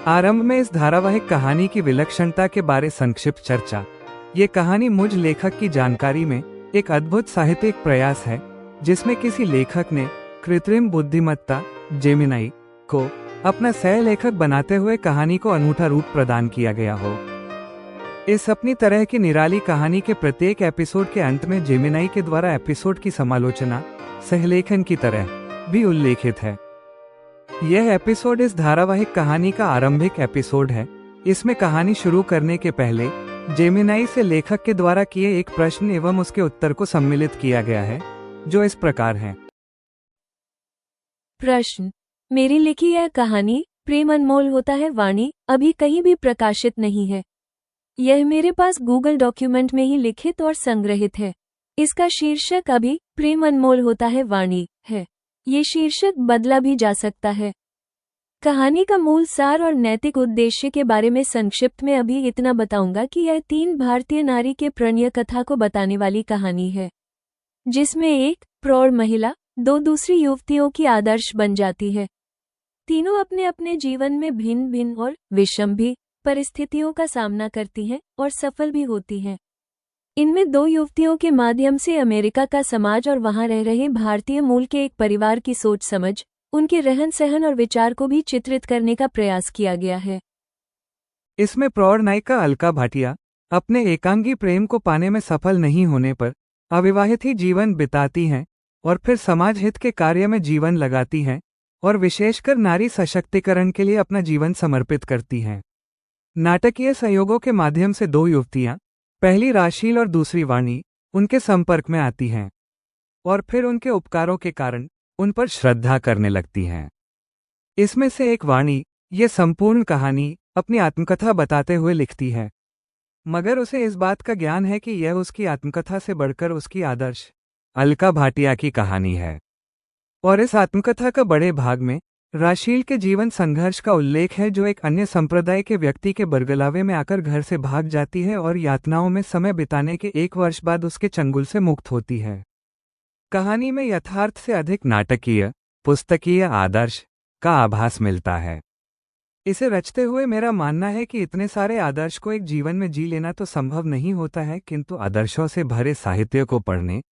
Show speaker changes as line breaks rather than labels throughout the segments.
आरंभ में इस धारावाहिक कहानी की विलक्षणता के बारे संक्षिप्त चर्चा। ये कहानी मुझ लेखक की जानकारी में एक अद्भुत साहित्यिक प्रयास है, जिसमें किसी लेखक ने कृत्रिम बुद्धिमत्ता जेमिनाई को अपना सह लेखक बनाते हुए कहानी को अनूठा रूप प्रदान किया गया हो। इस अपनी तरह की निराली कहानी के प्रत्येक एपिसोड के अंत में जेमिनाई के द्वारा एपिसोड की समालोचना सहलेखन की तरह भी उल्लेखित है। यह एपिसोड इस धारावाहिक कहानी का आरंभिक एपिसोड है। इसमें कहानी शुरू करने के पहले जेमिनाई से लेखक के द्वारा किए एक प्रश्न एवं उसके उत्तर को सम्मिलित किया गया है, जो इस प्रकार है।
प्रश्न: मेरी लिखी यह कहानी प्रेम अनमोल होता है वाणी अभी कहीं भी प्रकाशित नहीं है। यह मेरे पास गूगल डॉक्यूमेंट में ही लिखित और संग्रहित है। इसका शीर्षक अभी प्रेम अनमोल होता है वाणी है। ये शीर्षक बदला भी जा सकता है। कहानी का मूल सार और नैतिक उद्देश्य के बारे में संक्षिप्त में अभी इतना बताऊंगा कि यह 3 भारतीय नारी के प्रणय कथा को बताने वाली कहानी है, जिसमें एक प्रौढ़ महिला 2 दूसरी युवतियों की आदर्श बन जाती है। तीनों अपने अपने जीवन में भिन्न भिन्न और विषम भी परिस्थितियों का सामना करती हैं और सफल भी होती हैं। इनमें 2 युवतियों के माध्यम से अमेरिका का समाज और वहां रह रहे भारतीय मूल के एक परिवार की सोच समझ, उनके रहन सहन और विचार को भी चित्रित करने का प्रयास किया गया है।
इसमें प्रौढ़ नायिका अलका भाटिया अपने एकांगी प्रेम को पाने में सफल नहीं होने पर अविवाहित ही जीवन बिताती हैं और फिर समाज हित के कार्य में जीवन लगाती हैं और विशेषकर नारी सशक्तिकरण के लिए अपना जीवन समर्पित करती हैं। नाटकीय संयोगों के माध्यम से 2 युवतियां, पहली राशील और दूसरी वाणी, उनके संपर्क में आती हैं और फिर उनके उपकारों के कारण उन पर श्रद्धा करने लगती हैं। इसमें से एक वाणी ये संपूर्ण कहानी अपनी आत्मकथा बताते हुए लिखती है, मगर उसे इस बात का ज्ञान है कि यह उसकी आत्मकथा से बढ़कर उसकी आदर्श अलका भाटिया की कहानी है। और इस आत्मकथा का बड़े भाग में राशील के जीवन संघर्ष का उल्लेख है, जो एक अन्य संप्रदाय के व्यक्ति के बरगलावे में आकर घर से भाग जाती है और यातनाओं में समय बिताने के 1 वर्ष बाद उसके चंगुल से मुक्त होती है। कहानी में यथार्थ से अधिक नाटकीय पुस्तकीय आदर्श का आभास मिलता है। इसे रचते हुए मेरा मानना है कि इतने सारे आदर्श को एक जीवन में जी लेना तो संभव नहीं होता है, किंतु आदर्शों से भरे साहित्य को पढ़ने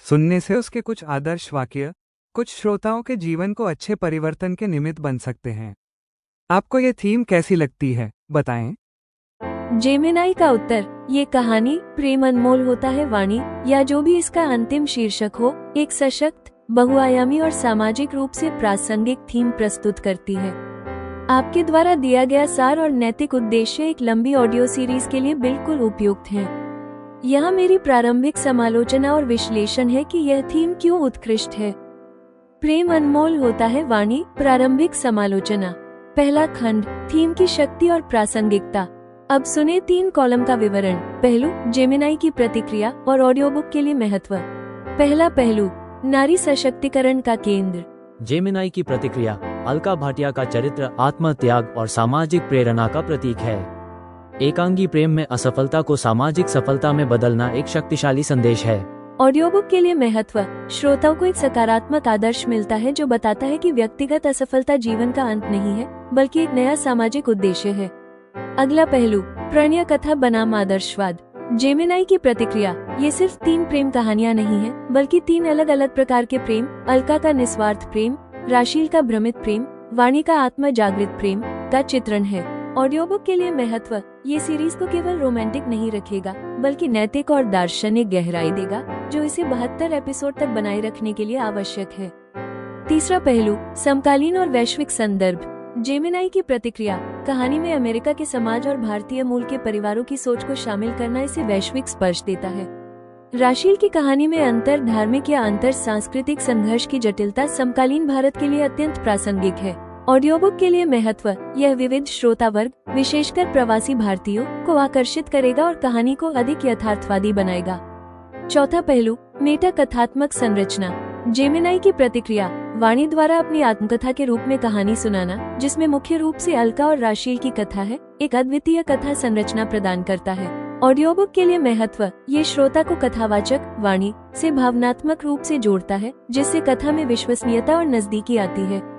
सुनने से उसके कुछ आदर्श वाक्य कुछ श्रोताओं के जीवन को अच्छे परिवर्तन के निमित्त बन सकते हैं। आपको ये थीम कैसी लगती है, बताएं।
जेमिनाई का उत्तर: ये कहानी प्रेम अनमोल होता है वाणी, या जो भी इसका अंतिम शीर्षक हो, एक सशक्त, बहुआयामी और सामाजिक रूप से प्रासंगिक थीम प्रस्तुत करती है। आपके द्वारा दिया गया सार और नैतिक उद्देश्य एक लंबी ऑडियो सीरीज के लिए बिल्कुल उपयुक्त है। यहाँ मेरी प्रारंभिक समालोचना और विश्लेषण है कि यह थीम क्यों उत्कृष्ट है। प्रेम अनमोल होता है वाणी प्रारंभिक समालोचना। पहला खंड: थीम की शक्ति और प्रासंगिकता। अब सुने 3 कॉलम का विवरण। पहलू: जेमिनाई की प्रतिक्रिया और ऑडियो बुक के लिए महत्व। पहला पहलू: नारी सशक्तिकरण का केंद्र।
जेमिनाई की प्रतिक्रिया: अलका भाटिया का चरित्र आत्मत्याग और सामाजिक प्रेरणा का प्रतीक है। एकांगी प्रेम में असफलता को सामाजिक सफलता में बदलना एक शक्तिशाली संदेश है।
ऑडियो बुक के लिए महत्व: श्रोताओं को एक सकारात्मक आदर्श मिलता है जो बताता है कि व्यक्तिगत असफलता जीवन का अंत नहीं है, बल्कि एक नया सामाजिक उद्देश्य है। अगला पहलू: प्रणय कथा बनाम आदर्शवाद। जेमिनाई की प्रतिक्रिया: ये सिर्फ 3 प्रेम कहानियां नहीं है, बल्कि 3 अलग अलग प्रकार के प्रेम, अलका का निस्वार्थ प्रेम, राशील का भ्रमित प्रेम, वाणी का आत्म जागृत प्रेम का चित्रण है। ऑडियो बुक के लिए महत्व: ये सीरीज को केवल रोमांटिक नहीं रखेगा, बल्कि नैतिक और दार्शनिक गहराई देगा, जो इसे 72 एपिसोड तक बनाए रखने के लिए आवश्यक है। तीसरा पहलू: समकालीन और वैश्विक संदर्भ। जेमिनाई की प्रतिक्रिया: कहानी में अमेरिका के समाज और भारतीय मूल के परिवारों की सोच को शामिल करना इसे वैश्विक स्पर्श देता है। राशील की कहानी में अंतर धार्मिक या अंतर सांस्कृतिक संघर्ष की जटिलता समकालीन भारत के लिए अत्यंत प्रासंगिक है। ऑडियो बुक के लिए महत्व: यह विविध श्रोता वर्ग, विशेषकर प्रवासी भारतीयों को आकर्षित करेगा और कहानी को अधिक यथार्थवादी बनाएगा। चौथा पहलू: मेटा कथात्मक संरचना। जेमिनाई की प्रतिक्रिया: वाणी द्वारा अपनी आत्मकथा के रूप में कहानी सुनाना, जिसमें मुख्य रूप से अलका और राशील की कथा है, एक अद्वितीय कथा संरचना प्रदान करता है। ऑडियो बुक के लिए महत्व: ये श्रोता को कथावाचक वाणी से भावनात्मक रूप से जोड़ता है, जिससे कथा में विश्वसनीयता और नजदीकी आती है।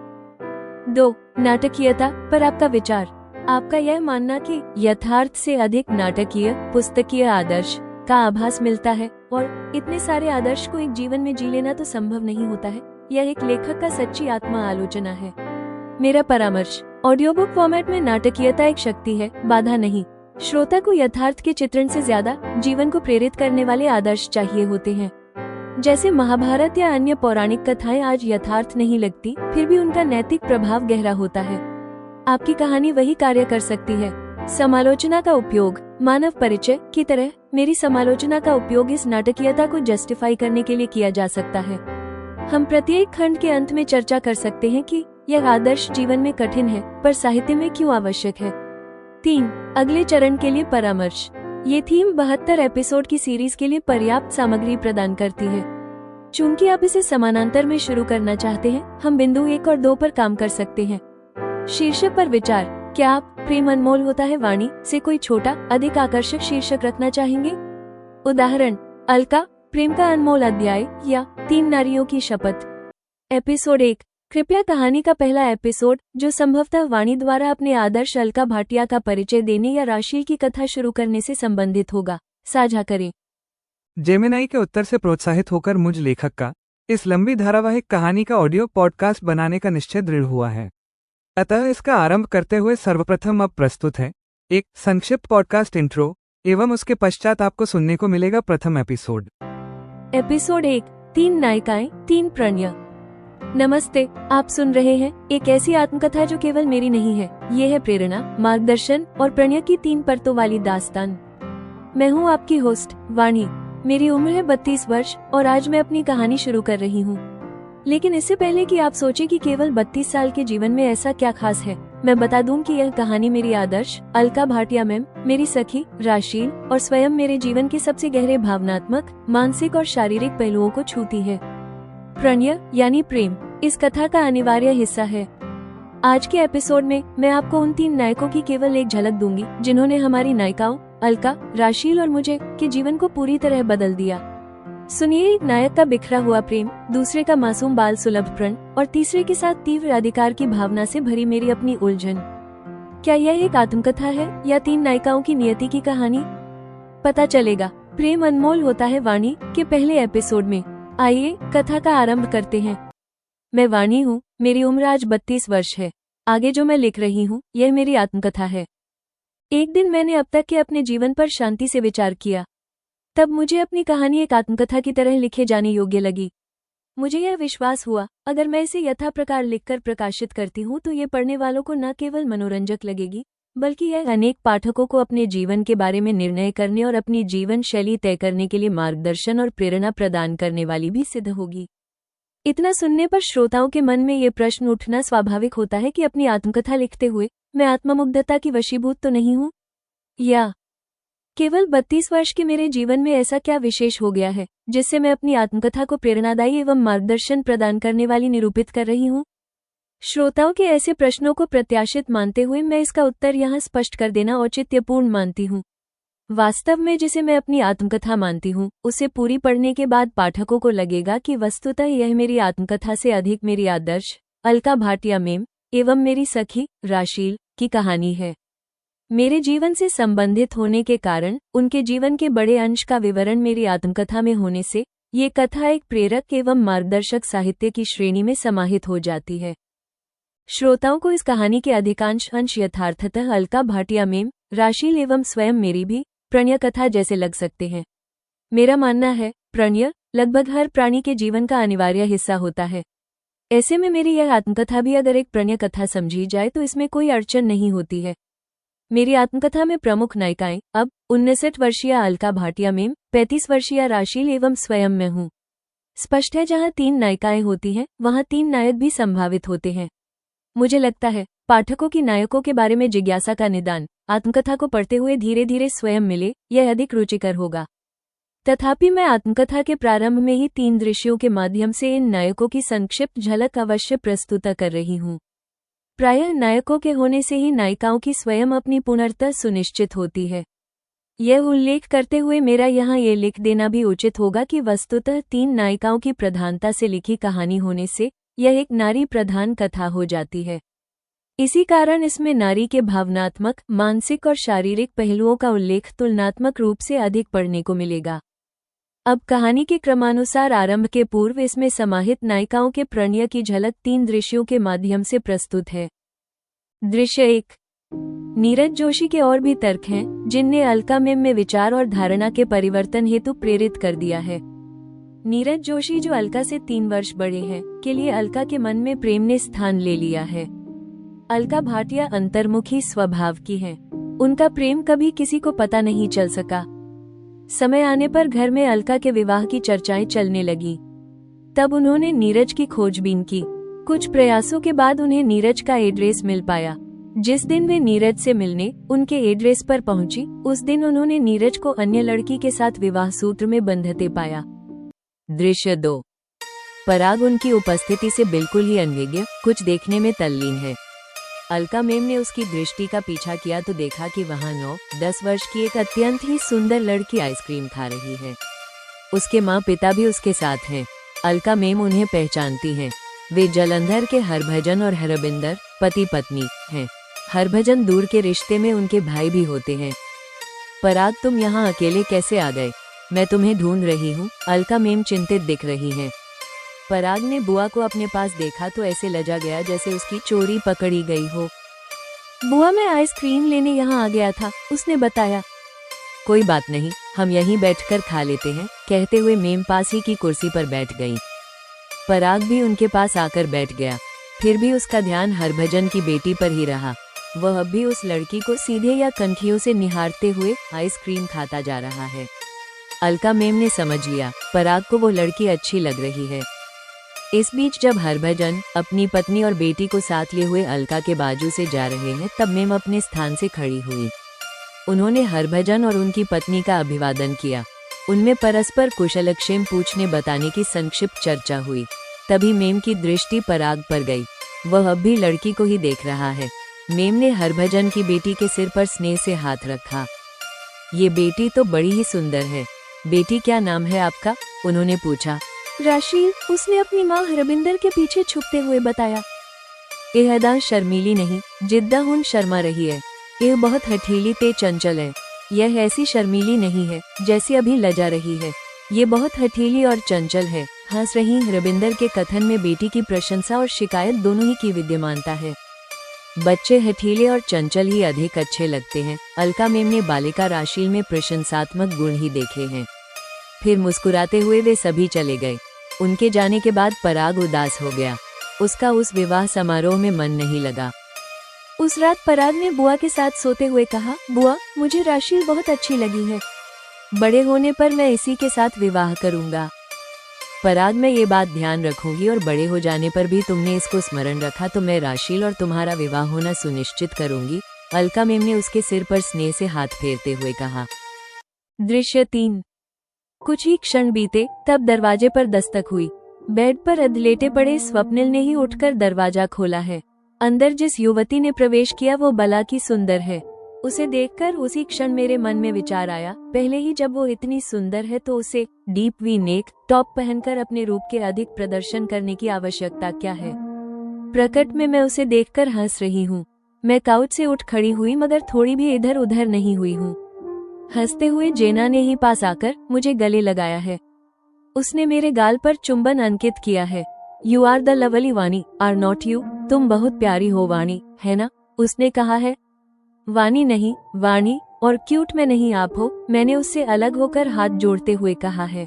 2. नाटकीयता पर आपका विचार। आपका यह मानना कि यथार्थ से अधिक नाटकीय पुस्तकीय आदर्श का आभास मिलता है और इतने सारे आदर्श को एक जीवन में जी लेना तो संभव नहीं होता है, यह एक लेखक का सच्ची आत्मा आलोचना है। मेरा परामर्श, ऑडियो बुक फॉर्मेट में नाटकीयता एक शक्ति है, बाधा नहीं। श्रोता को यथार्थ के चित्रण से ज्यादा जीवन को प्रेरित करने वाले आदर्श चाहिए होते हैं। जैसे महाभारत या अन्य पौराणिक कथाएं आज यथार्थ नहीं लगती, फिर भी उनका नैतिक प्रभाव गहरा होता है। आपकी कहानी वही कार्य कर सकती है। समालोचना का उपयोग, मानव परिचय की तरह मेरी समालोचना का उपयोग इस नाटकीयता को जस्टिफाई करने के लिए किया जा सकता है। हम प्रत्येक खंड के अंत में चर्चा कर सकते हैं कि यह आदर्श जीवन में कठिन है पर साहित्य में क्यों आवश्यक है। 3. अगले चरण के लिए परामर्श। ये थीम 72 एपिसोड की सीरीज के लिए पर्याप्त सामग्री प्रदान करती है। चूंकि आप इसे समानांतर में शुरू करना चाहते हैं, हम बिंदु 1 और 2 पर काम कर सकते हैं। शीर्षक पर विचार, क्या आप प्रेम अनमोल होता है वाणी से कोई छोटा अधिक आकर्षक शीर्षक रखना चाहेंगे? उदाहरण, अलका, प्रेम का अनमोल अध्याय या 3 नारियों की शपथ। एपिसोड 1, कृपया कहानी का पहला एपिसोड, जो संभवतः वाणी द्वारा अपने आदर्श अलका भाटिया का परिचय देने या राशील की कथा शुरू करने से संबंधित होगा, साझा करें।
जेमिनाई के उत्तर से प्रोत्साहित होकर मुझ लेखक का इस लंबी धारावाहिक कहानी का ऑडियो पॉडकास्ट बनाने का निश्चय दृढ़ हुआ है। अतः इसका आरंभ करते हुए सर्वप्रथम अब प्रस्तुत है एक संक्षिप्त पॉडकास्ट इंट्रो, एवं उसके पश्चात आपको सुनने को मिलेगा प्रथम एपिसोड।
एपिसोड 1, 3 नायिकाएं, 3 प्रणय। नमस्ते, आप सुन रहे हैं एक ऐसी आत्मकथा जो केवल मेरी नहीं है। ये है प्रेरणा, मार्गदर्शन और प्रणय की 3 परतों वाली दास्तान। मैं हूँ आपकी होस्ट वाणी। मेरी उम्र है 32 वर्ष और आज मैं अपनी कहानी शुरू कर रही हूँ। लेकिन इससे पहले कि आप सोचें कि केवल 32 साल के जीवन में ऐसा क्या खास है, मैं बता दूं कि यह कहानी मेरी आदर्श अलका भाटिया मैम, मेरी सखी राशील और स्वयं मेरे जीवन के सबसे गहरे भावनात्मक, मानसिक और शारीरिक पहलुओं को छूती है। प्रणय यानी प्रेम इस कथा का अनिवार्य हिस्सा है। आज के एपिसोड में मैं आपको उन 3 नायकों की केवल एक झलक दूंगी जिन्होंने हमारी नायिकाओं अलका, राशील और मुझे के जीवन को पूरी तरह बदल दिया। सुनिए, एक नायक का बिखरा हुआ प्रेम, दूसरे का मासूम बाल सुलभ प्रण और तीसरे के साथ तीव्र अधिकार की भावना से भरी मेरी अपनी उलझन। क्या यह एक आत्मकथा है या 3 नायिकाओं की नियति की कहानी? पता चलेगा प्रेम अनमोल होता है वाणी के पहले एपिसोड में। आइए कथा का आरंभ करते हैं। मैं वाणी हूँ, मेरी उम्र आज 32 वर्ष है। आगे जो मैं लिख रही हूँ यह मेरी आत्मकथा है। एक दिन मैंने अब तक के अपने जीवन पर शांति से विचार किया। तब मुझे अपनी कहानी एक आत्मकथा की तरह लिखे जाने योग्य लगी। मुझे यह विश्वास हुआ, अगर मैं इसे यथा प्रकार लिखकर प्रकाशित करती हूँ तो ये पढ़ने वालों को न केवल मनोरंजक लगेगी, बल्कि यह अनेक पाठकों को अपने जीवन के बारे में निर्णय करने और अपनी जीवन शैली तय करने के लिए मार्गदर्शन और प्रेरणा प्रदान करने वाली भी सिद्ध होगी। इतना सुनने पर श्रोताओं के मन में ये प्रश्न उठना स्वाभाविक होता है कि अपनी आत्मकथा लिखते हुए मैं आत्ममुग्धता की वशीभूत तो नहीं हूँ, या केवल 32 वर्ष के मेरे जीवन में ऐसा क्या विशेष हो गया है जिससे मैं अपनी आत्मकथा को प्रेरणादायी एवं मार्गदर्शन प्रदान करने वाली निरूपित कर रही हूँ। श्रोताओं के ऐसे प्रश्नों को प्रत्याशित मानते हुए मैं इसका उत्तर यहाँ स्पष्ट कर देना औचित्यपूर्ण मानती हूँ। वास्तव में जिसे मैं अपनी आत्मकथा मानती हूँ, उसे पूरी पढ़ने के बाद पाठकों को लगेगा कि वस्तुतः यह मेरी आत्मकथा से अधिक मेरी आदर्श अलका भाटिया मैम एवं मेरी सखी राशील की कहानी है। मेरे जीवन से संबंधित होने के कारण उनके जीवन के बड़े अंश का विवरण मेरी आत्मकथा में होने से ये कथा एक प्रेरक एवं मार्गदर्शक साहित्य की श्रेणी में समाहित हो जाती है। श्रोताओं को इस कहानी के अधिकांश अंश यथार्थतः अलका भाटिया मैम, राशील एवं स्वयं मेरी भी प्रणय कथा जैसे लग सकते हैं। मेरा मानना है प्रणय लगभग हर प्राणी के जीवन का अनिवार्य हिस्सा होता है। ऐसे में मेरी यह आत्मकथा भी अगर एक प्रणय कथा समझी जाए तो इसमें कोई अड़चन नहीं होती है। मेरी आत्मकथा में प्रमुख नायिकाएं अब 59 वर्षीय अलका भाटिया मैम, 35 वर्षीय राशील एवं स्वयं मैं हूँ। स्पष्ट है, जहाँ 3 नायिकाएं होती हैं वहाँ 3 नायक भी संभावित होते हैं। मुझे लगता है पाठकों की नायकों के बारे में जिज्ञासा का निदान आत्मकथा को पढ़ते हुए धीरे धीरे स्वयं मिले, यह अधिक रुचिकर होगा। तथापि मैं आत्मकथा के प्रारंभ में ही 3 दृश्यों के माध्यम से इन नायकों की संक्षिप्त झलक अवश्य प्रस्तुत कर रही हूँ। प्रायः नायकों के होने से ही नायिकाओं की स्वयं अपनी पूर्णता सुनिश्चित होती है। यह उल्लेख करते हुए मेरा यहाँ ये लिख देना भी उचित होगा कि वस्तुतः 3 नायिकाओं की प्रधानता से लिखी कहानी होने से यह एक नारी प्रधान कथा हो जाती है। इसी कारण इसमें नारी के भावनात्मक, मानसिक और शारीरिक पहलुओं का उल्लेख तुलनात्मक रूप से अधिक पढ़ने को मिलेगा। अब कहानी के क्रमानुसार आरंभ के पूर्व इसमें समाहित नायिकाओं के प्रणय की झलक 3 दृश्यों के माध्यम से प्रस्तुत है। दृश्य 1। नीरज जोशी के और भी तर्क हैं जिनने अलका मेम में विचार और धारणा के परिवर्तन हेतु प्रेरित कर दिया है। नीरज जोशी, जो अलका से 3 वर्ष बड़े हैं, के लिए अलका के मन में प्रेम ने स्थान ले लिया है। अलका भाटिया अंतर्मुखी स्वभाव की हैं। उनका प्रेम कभी किसी को पता नहीं चल सका। समय आने पर घर में अलका के विवाह की चर्चाएं चलने लगी। तब उन्होंने नीरज की खोजबीन की। कुछ प्रयासों के बाद उन्हें नीरज का एड्रेस मिल पाया। जिस दिन वे नीरज से मिलने उनके एड्रेस पर पहुंची, उस दिन उन्होंने नीरज को अन्य लड़की के साथ विवाह सूत्र में बंधते पाया। दृश्य 2। पराग उनकी उपस्थिति से बिल्कुल ही अनभिज्ञ, कुछ देखने में तल्लीन है। अलका मेम ने उसकी दृष्टि का पीछा किया तो देखा कि वहां 9-10 वर्ष की एक अत्यंत ही सुंदर लड़की आइसक्रीम खा रही है। उसके माँ पिता भी उसके साथ हैं। अलका मेम उन्हें पहचानती हैं। वे जलंधर के हरभजन और हरबिंदर पति पत्नी हैं। हरभजन दूर के रिश्ते में उनके भाई भी होते हैं। पराग, तुम यहाँ अकेले कैसे आ गए? मैं तुम्हें ढूंढ रही हूँ। अलका मेम चिंतित दिख रही हैं। पराग ने बुआ को अपने पास देखा तो ऐसे लजा गया जैसे उसकी चोरी पकड़ी गई हो। बुआ, मैं आइसक्रीम लेने यहाँ आ गया था, उसने बताया। कोई बात नहीं, हम यहीं बैठकर खा लेते हैं, कहते हुए मेम पास ही की कुर्सी पर बैठ गई। पराग भी उनके पास आकर बैठ गया। फिर भी उसका ध्यान हरभजन की बेटी पर ही रहा। वह अब भी उस लड़की को सीधे या कनखियों से निहारते हुए आइसक्रीम खाता जा रहा है। अलका मेम ने समझ लिया, पराग को वो लड़की अच्छी लग रही है। इस बीच जब हरभजन अपनी पत्नी और बेटी को साथ लिए हुए अलका के बाजू से जा रहे हैं, तब मेम अपने स्थान से खड़ी हुई। उन्होंने हरभजन और उनकी पत्नी का अभिवादन किया। उनमें परस्पर कुशलक्षेम पूछने बताने की संक्षिप्त चर्चा हुई। तभी मेम की दृष्टि पराग पर गई। वह अब भी लड़की को ही देख रहा है। मेम ने हरभजन की बेटी के सिर पर स्नेह से हाथ रखा। ये बेटी तो बड़ी ही सुंदर है। बेटी, क्या नाम है आपका? उन्होंने पूछा। राशील, उसने अपनी माँ हरबिंदर के पीछे छुपते हुए बताया। एहदा शर्मीली नहीं, जिद्दाहुन शर्मा रही है। यह बहुत हठीली ते चंचल है। यह ऐसी शर्मीली नहीं है जैसी अभी लजा रही है। ये बहुत हठीली और चंचल है। हंस रही हरबिंदर के कथन में बेटी की प्रशंसा और शिकायत दोनों ही की विद्यमानता है। बच्चे हठीले और चंचल ही अधिक अच्छे लगते हैं। अलका मेम ने बालिका राशील में प्रशंसात्मक गुण ही देखे हैं। फिर मुस्कुराते हुए वे सभी चले गए। उनके जाने के बाद पराग उदास हो गया। उसका उस विवाह समारोह में मन नहीं लगा। उस रात पराग ने बुआ के साथ सोते हुए कहा, बुआ, मुझे राशील बहुत अच्छी लगी है। बड़े होने पर मैं इसी के साथ विवाह करूंगा। पराग, मैं ये बात ध्यान रखूंगी और बड़े हो जाने पर भी तुमने इसको स्मरण रखा तो मैं राशील और तुम्हारा विवाह होना सुनिश्चित करूंगी। अलका मेम ने उसके सिर पर स्नेह से हाथ फेरते हुए कहा। दृश्य 3। कुछ ही क्षण बीते, तब दरवाजे पर दस्तक हुई। बेड पर अधलेटे पड़े स्वप्निल ने ही उठकर दरवाजा खोला है। अंदर जिस युवती ने प्रवेश किया वो बला की सुंदर है। उसे देखकर उसी क्षण मेरे मन में विचार आया, पहले ही जब वो इतनी सुंदर है तो उसे डीप वी नेक टॉप पहनकर अपने रूप के अधिक प्रदर्शन करने की आवश्यकता क्या है। प्रकट में मैं उसे देखकर हंस रही हूँ। मैं काउच से उठ खड़ी हुई मगर थोड़ी भी इधर उधर नहीं हुई हूँ। हंसते हुए जेना ने ही पास आकर मुझे गले लगाया है। उसने मेरे गाल पर चुंबन अंकित किया है। You are the lovely Vani, are not you? तुम बहुत प्यारी हो वाणी, है ना? उसने कहा है। वाणी नहीं, वाणी, और क्यूट में नहीं, आप हो। मैंने उससे अलग होकर हाथ जोड़ते हुए कहा है।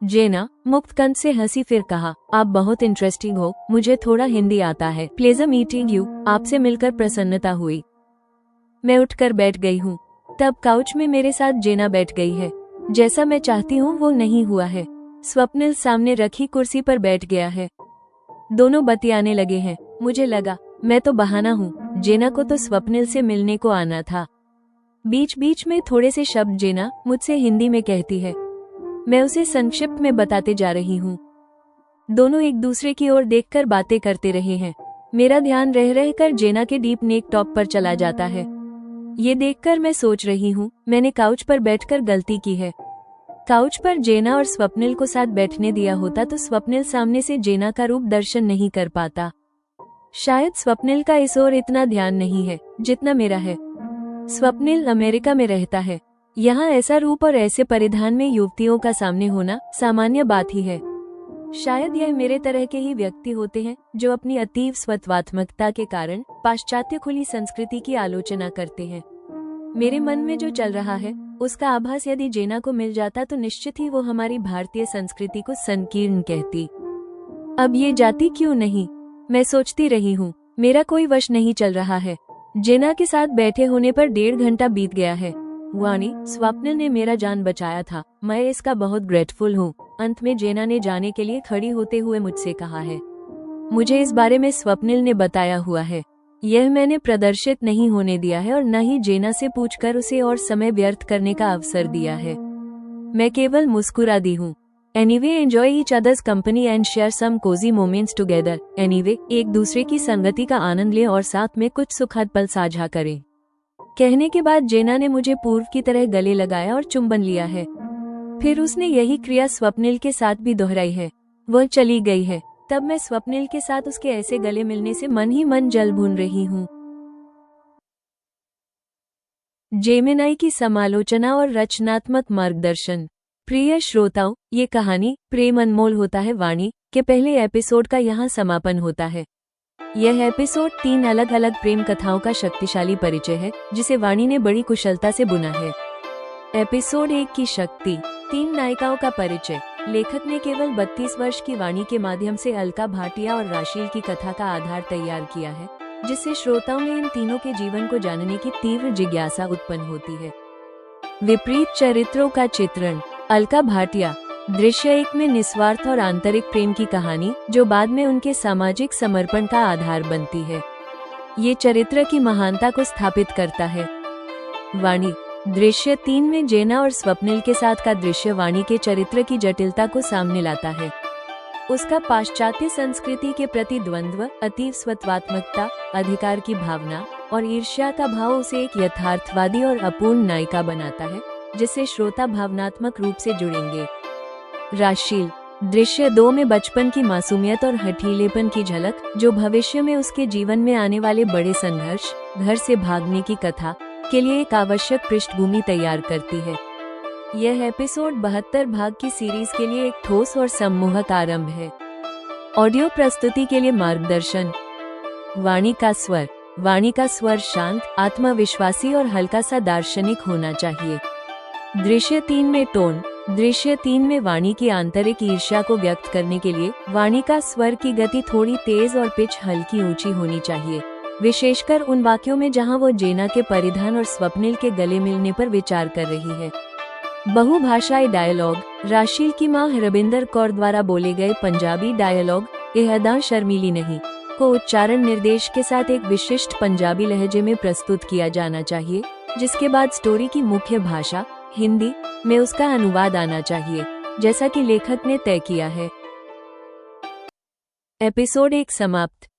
जेना मुक्त कंठ से हंसी, फिर कहा, आप बहुत इंटरेस्टिंग हो। मुझे थोड़ा हिंदी आता है। Pleasure meeting you. आपसे मिलकर प्रसन्नता हुई। मैं उठकर बैठ गई हूँ। तब काउच में मेरे साथ जेना बैठ गई है। जैसा मैं चाहती हूँ वो नहीं हुआ है। स्वप्निल सामने रखी कुर्सी पर बैठ गया है। दोनों बतियाने लगे हैं। मुझे लगा मैं तो बहाना हूँ। जेना को तो स्वप्निल से मिलने को आना था। बीच बीच में थोड़े से शब्द जेना मुझसे हिंदी में कहती है। मैं उसे संक्षिप्त में बताते जा रही हूँ। दोनों एक दूसरे की ओर देखकर बातें करते रहे हैं। मेरा ध्यान रह रहकर जेना के डीप नेक टॉप पर चला जाता है। ये देखकर मैं सोच रही हूँ, मैंने काउच पर बैठकर गलती की है। काउच पर जेना और स्वप्निल को साथ बैठने दिया होता तो स्वप्निल सामने से जेना का रूप दर्शन नहीं कर पाता। शायद स्वप्निल का इस ओर इतना ध्यान नहीं है जितना मेरा है। स्वप्निल अमेरिका में रहता है। यहाँ ऐसा रूप और ऐसे परिधान में युवतियों का सामने होना सामान्य बात ही है। शायद यह मेरे तरह के ही व्यक्ति होते हैं जो अपनी अतीव स्वत्वात्मकता के कारण पाश्चात्य खुली संस्कृति की आलोचना करते हैं। मेरे मन में जो चल रहा है उसका आभास यदि जेना को मिल जाता तो निश्चित ही वो हमारी भारतीय संस्कृति को संकीर्ण कहती। अब ये जाति क्यों नहीं, मैं सोचती रही हूँ। मेरा कोई वश नहीं चल रहा है। जेना के साथ बैठे होने पर 1.5 घंटा बीत गया है। वाणी, स्वप्निल ने मेरा जान बचाया था, मैं इसका बहुत ग्रेटफुल हूँ। अंत में जेना ने जाने के लिए खड़ी होते हुए मुझसे कहा है। मुझे इस बारे में स्वप्निल ने बताया हुआ है। यह मैंने प्रदर्शित नहीं होने दिया है और न ही जेना से पूछकर उसे और समय व्यर्थ करने का अवसर दिया है। मैं केवल मुस्कुरा दी हूँ। Anyway, enjoy each others company and share some cozy moments together. Anyway, एक दूसरे की संगति का आनंद लें और साथ में कुछ सुखद पल साझा करें। कहने के बाद जेना ने मुझे पूर्व की तरह गले लगाया और चुंबन लिया है। फिर उसने यही क्रिया स्वप्निल के साथ भी दोहराई है। वह चली गई है। तब मैं स्वप्निल के साथ उसके ऐसे गले मिलने से मन ही मन जल भून रही हूँ। जेमिनाई की समालोचना और रचनात्मक मार्गदर्शन। प्रिय श्रोताओ, ये कहानी प्रेम अनमोल होता है वाणी के पहले एपिसोड का यहाँ समापन होता है। यह एपिसोड 3 अलग अलग प्रेम कथाओं का शक्तिशाली परिचय है जिसे वाणी ने बड़ी कुशलता से बुना है। एपिसोड 1 की शक्ति। 3 नायिकाओं का परिचय। लेखक ने केवल 32 वर्ष की वाणी के माध्यम से अलका भाटिया और राशील की कथा का आधार तैयार किया है, जिससे श्रोताओं में इन तीनों के जीवन को जानने की तीव्र जिज्ञासा उत्पन्न होती है। विपरीत चरित्रों का चित्रण। अलका भाटिया। दृश्य 1 में निस्वार्थ और आंतरिक प्रेम की कहानी जो बाद में उनके सामाजिक समर्पण का आधार बनती है। ये चरित्र की महानता को स्थापित करता है। वाणी। दृश्य 3 में जेना और स्वप्निल के साथ का दृश्य वाणी के चरित्र की जटिलता को सामने लाता है। उसका पाश्चात्य संस्कृति के प्रति द्वंद्व, अतीव स्वत्वात्मकता, अधिकार की भावना और ईर्ष्या का भाव उसे एक यथार्थवादी और अपूर्ण नायिका बनाता है, जिससे श्रोता भावनात्मक रूप से जुड़ेंगे। राशील। दृश्य 2 में बचपन की मासूमियत और हठीलेपन की झलक जो भविष्य में उसके जीवन में आने वाले बड़े संघर्ष, घर से भागने की कथा के लिए एक आवश्यक पृष्ठभूमि तैयार करती है। यह एपिसोड 72 भाग की सीरीज के लिए एक ठोस और सम्मोहक आरंभ है। ऑडियो प्रस्तुति के लिए मार्गदर्शन। वाणी का स्वर। वाणी का स्वर शांत, आत्मविश्वासी और हल्का सा दार्शनिक होना चाहिए। दृश्य 3 में टोन। दृश्य 3 में वाणी की आंतरिक ईर्ष्या को व्यक्त करने के लिए वाणी का स्वर की गति थोड़ी तेज और पिच हल्की ऊंची होनी चाहिए, विशेषकर उन वाक्यों में जहां वो जेना के परिधान और स्वप्निल के गले मिलने पर विचार कर रही है। बहुभाषाई डायलॉग। राशील की मां रबिंदर कौर द्वारा बोले गए पंजाबी डायलॉग एहदा शर्मीली नहीं को उच्चारण निर्देश के साथ एक विशिष्ट पंजाबी लहजे में प्रस्तुत किया जाना चाहिए, जिसके बाद स्टोरी की मुख्य भाषा हिंदी में उसका अनुवाद आना चाहिए, जैसा कि लेखक ने तय किया है। एपिसोड 1 समाप्त।